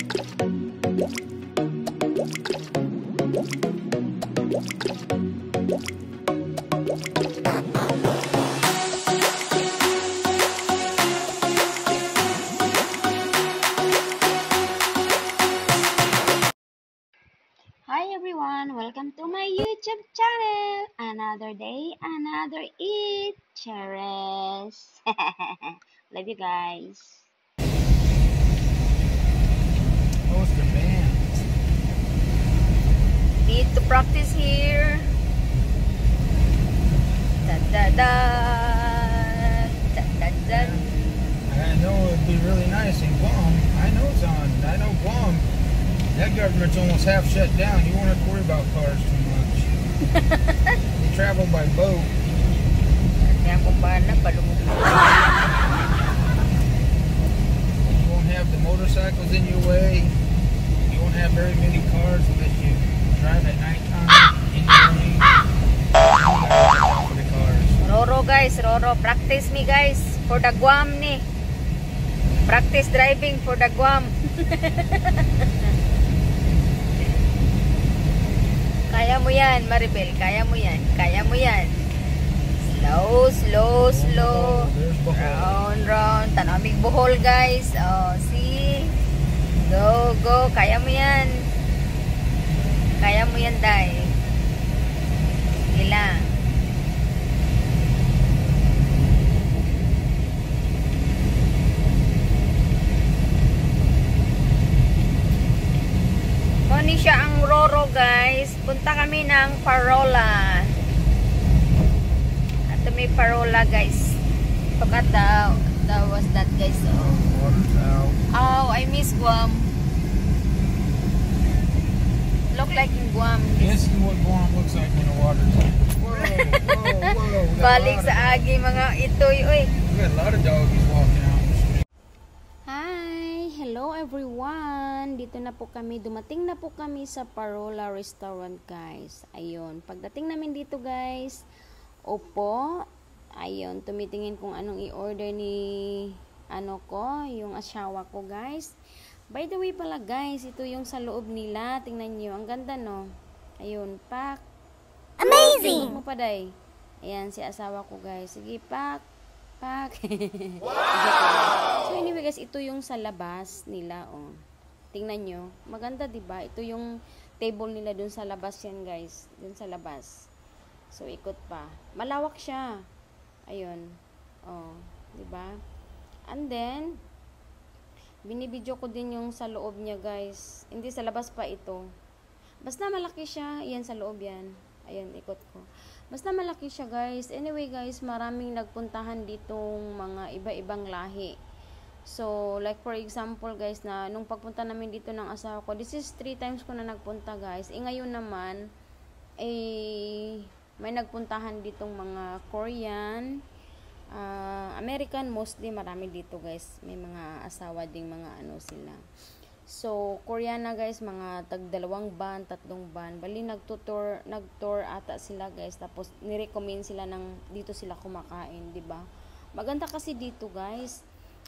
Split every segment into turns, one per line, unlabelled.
Hi everyone, welcome to my YouTube channel. Another day, another eat. Cheers. Love you guys.
What's the band?
Need to practice here. Da da da. Da da da.
I know it'd be really nice in Guam. I know it's on. I know Guam. That government's almost half shut down. You won't have to worry about cars too much. They travel by boat.
Kaya kung paano, palumog.
You won't have the motorcycles in your way. You won't have very many cars unless you drive at nighttime in your lane. For the cars.
Roro guys, Roro. Practice me guys. For the Guam ni. Practice driving for the Guam. Kaya mo yan, Maribel. Kaya mo yan. Kaya mo yan. Slow, slow, slow. Round, round. Tanamig Bohol, guys. Oh, see? Go, go. Kaya mo yan. Kaya mo yan, Day. Sige lang. Kung siya ang Roro guys, punta kami ng Parola. At may Parola guys. Look at that was that guys. Oh, I miss Guam. Look like in Guam.
This is what Guam looks like when the water's out. Whoa, whoa, whoa.
Balik sa agi mga itoy. Uy.
We got a lot of doggies walking out.
Hi, hello everyone. Dito na po kami, dumating na po kami sa Parola Restaurant guys. Ayun, pagdating namin dito guys, opo, ayun, tumitingin kung anong i-order ni yung asawa ko guys. By the way pala guys, ito yung sa loob nila. Tingnan niyo, ang ganda no. Ayun, pak. Amazing! Mo pa day. Ayan si asawa ko guys. Sige, pak. Pak. Wow! So anyway guys, ito yung sa labas nila oh. Tingnan nyo, maganda 'di ba? Ito yung table nila dun sa labas yan guys, dun sa labas. So ikot pa. Malawak siya. Ayun. Oh, 'di ba? And then binibidyo ko din yung sa loob niya guys. Hindi sa labas pa ito. Basta malaki siya, yan sa loob yan. Ayun, ikot ko. Basta malaki siya guys. Anyway guys, maraming nagpuntahan ditong mga iba-ibang lahi. So, like for example guys, na nung pagpunta namin dito ng asawa ko, this is 3 times ko na nagpunta guys. Ngayon naman, may nagpuntahan ditong mga Korean, American mostly, marami dito guys. May mga asawa ding mga ano sila. So, Korean na guys, mga tag 2 ban, 3 ban. Bali, nag-tour ata sila guys. Tapos, nirecommend sila ng dito sila kumakain, di ba? Maganda kasi dito guys.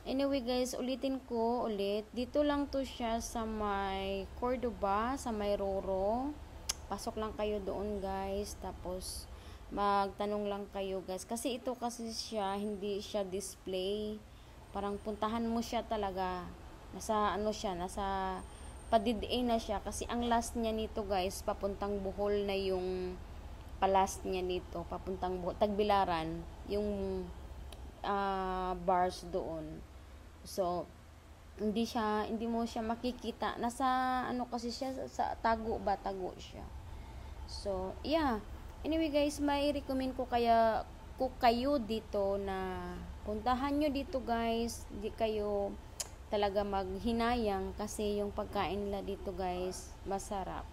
Anyway guys, ulitin ko ulit. Dito lang to siya sa may Cordoba, sa may Roro. Pasok lang kayo doon guys. Tapos, magtanong lang kayo guys. Kasi ito kasi siya, hindi siya display. Parang puntahan mo siya talaga. Nasa ano siya, nasa padid-a na siya kasi ang last niya nito guys, papuntang Bohol na yung palast niya nito, papuntang Bohol, Tagbilaran, yung bars doon. So hindi mo siya makikita. Nasa ano kasi siya, sa tago siya. So yeah. Anyway guys, may recommend ko kayo dito na puntahan nyo dito guys. Hindi kayo talaga maghinayang kasi yung pagkain nila dito guys, masarap.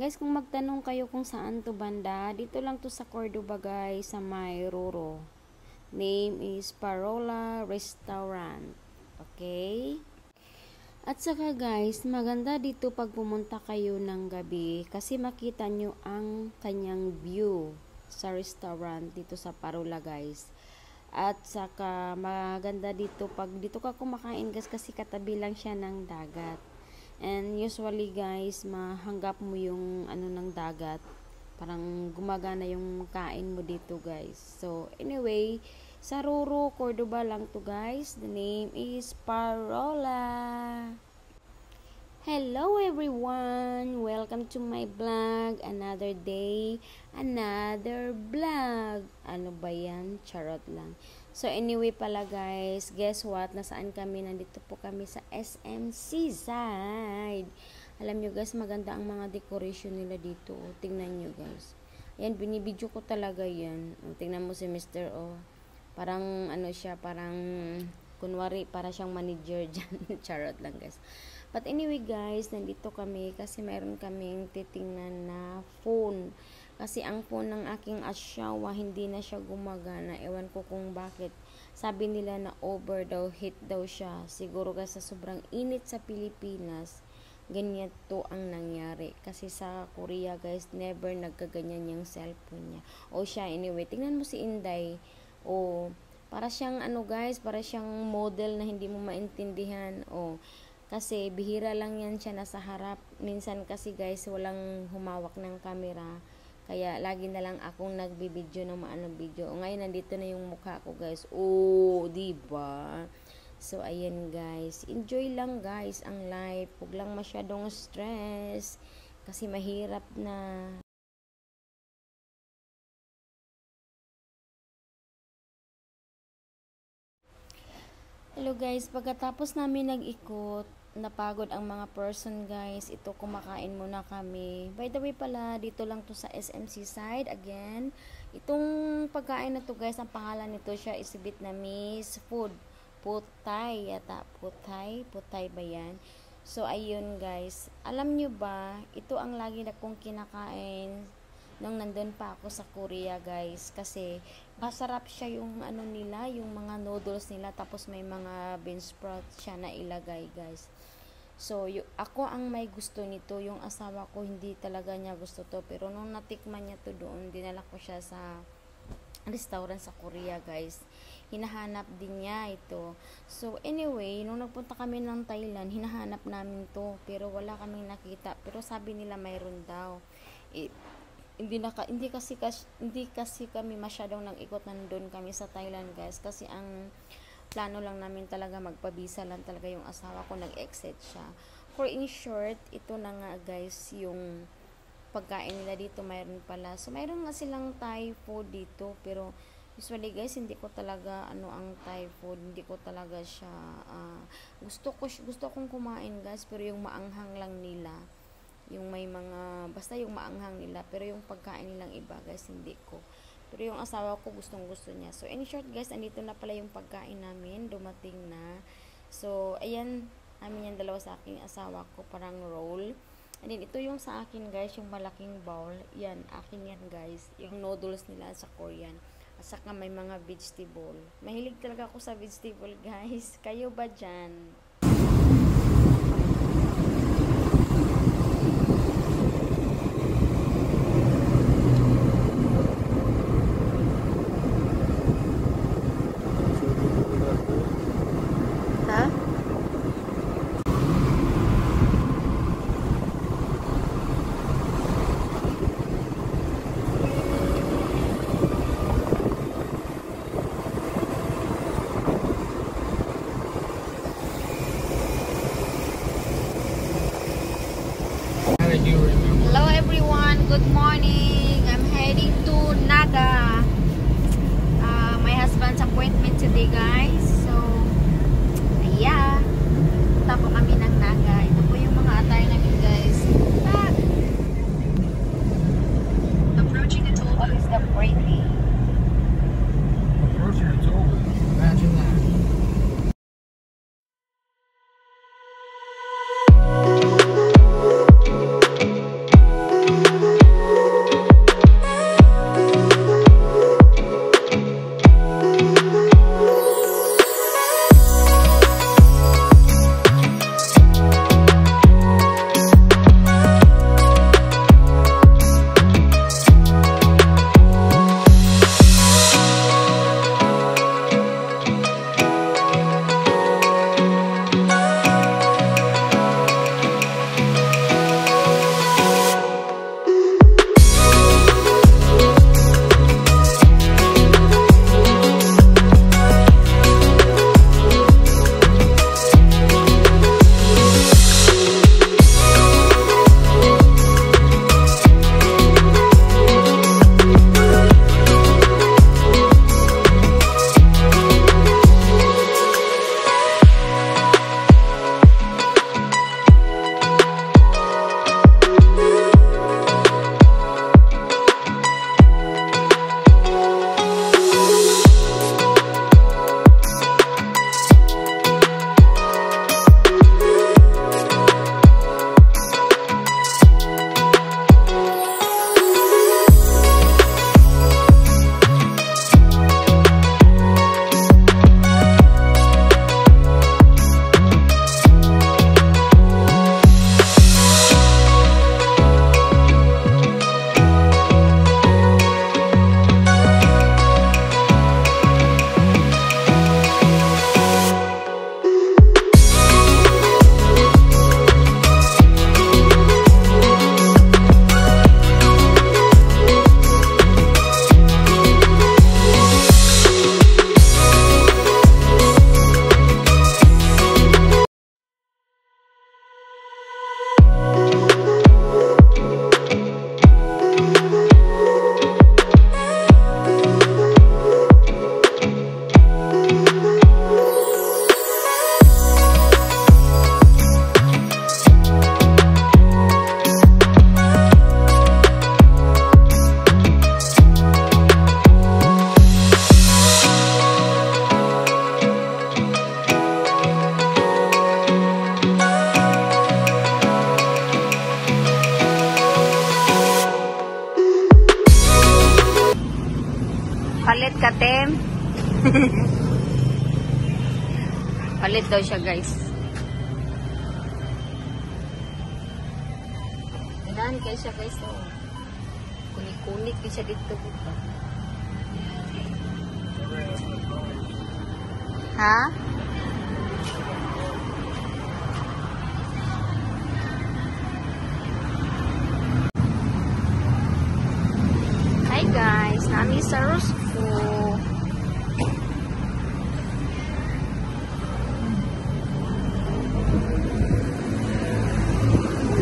Guys, kung magtanong kayo kung saan to banda, dito lang to sa Cordoba guys, sa may Roro. Name is Parola Restaurant. Okay? At saka guys, maganda dito pag pumunta kayo ng gabi kasi makita nyo ang kanyang view sa restaurant dito sa Parola guys. At saka maganda dito pag dito ka kumakain guys kasi katabi lang siya ng dagat. And usually guys, mahanggap mo yung ano ng dagat. Parang gumagana yung kain mo dito guys. So anyway, sa Roro, Cordoba lang to guys. The name is Parola. Hello everyone! Welcome to my vlog. Another day, another vlog. Ano ba yan? Charot lang. So anyway pala guys, guess what? Nasaan kami? Nandito po kami sa SMC side. Alam nyo guys, maganda ang mga decoration nila dito. Tingnan nyo guys. Ayan, binibidyo ko talaga yan. Tingnan mo si Mr. O. Parang ano siya, parang kunwari, para siyang manager dyan. Charot lang guys. But anyway guys, nandito kami kasi mayroon kaming titingnan na phone. Kasi ang phone ng aking asawa hindi na siya gumagana. Ewan ko kung bakit. Sabi nila na over daw, hit daw siya. Siguro guys sa sobrang init sa Pilipinas, ganyan to ang nangyari. Kasi sa Korea guys, never nagkaganyan yung cellphone niya. O siya, anyway, tingnan mo si Inday. O, para siyang ano guys, para siyang model na hindi mo maintindihan. O, kasi bihira lang yan siya nasa harap. Minsan kasi guys, walang humawak ng camera. Kaya lagi na lang akong nagbibideo ng maanong video. O ngayon nandito na yung mukha ko guys. Oh, diba? So ayan guys. Enjoy lang guys ang life. Huwag lang masyadong stress. Kasi mahirap na. Hello guys. Pagkatapos namin nag-ikot, napagod ang mga person guys. Ito, kumakain muna kami. By the way pala, dito lang to sa SMC side. Again, itong pagkain na to guys, ang pangalan nito siya is Vietnamese food. Putay yata. Putay ba yan? So ayun guys, alam nyo ba, ito ang lagi na kong kinakain nung nandun pa ako sa Korea guys, kasi masarap siya yung ano nila, yung mga noodles nila, tapos may mga bean sprout siya na ilagay guys. So ako ang may gusto nito, yung asawa ko hindi talaga niya gusto to, pero nung natikman niya to doon, dinala ko siya sa restaurant sa Korea guys, hinahanap din niya ito. So anyway, nung nagpunta kami ng Thailand, hinahanap namin to, pero wala kaming nakita, pero sabi nila mayroon daw. Hindi kasi kami masyadong nag-ikot, nandun kami sa Thailand guys, kasi ang plano lang namin talaga magpabisa lang talaga yung asawa ko, nag-exit siya. For in short, ito na nga guys yung pagkain nila dito, mayroon pala. So mayroon nga silang Thai food dito, pero usually guys, hindi ko talaga ang Thai food, hindi ko talaga siya gusto kong kumain guys, pero yung maanghang lang nila. Yung may mga, basta yung maanghang nila, pero yung pagkain nilang iba guys, hindi ko. Pero yung asawa ko gustong gusto niya. So in short guys, andito na pala yung pagkain namin, dumating na. So ayan, amin yung dalawa sa aking asawa ko, parang roll. And then ito yung sa akin guys, yung malaking bowl. Yan, akin yan guys, yung noodles nila sa Korean. At saka may mga vegetable. Mahilig talaga ako sa vegetable guys. Kayo ba dyan? Hello everyone, good morning. I'm heading to Naga. My husband's appointment today guys. So, yeah. Punta po kami ng Naga. Ito po yung mga attire namin guys. Approaching the toll booth. The Brady.
Approaching the toll booth. Imagine that.
Palit ka, Tem. Palit daw siya, guys. Ganahan kayo siya, guys. Oh. Kunik-kunik din siya dito. Ha? Hi guys, nami sa Rosco.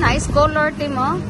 Nice color, Tim, oh.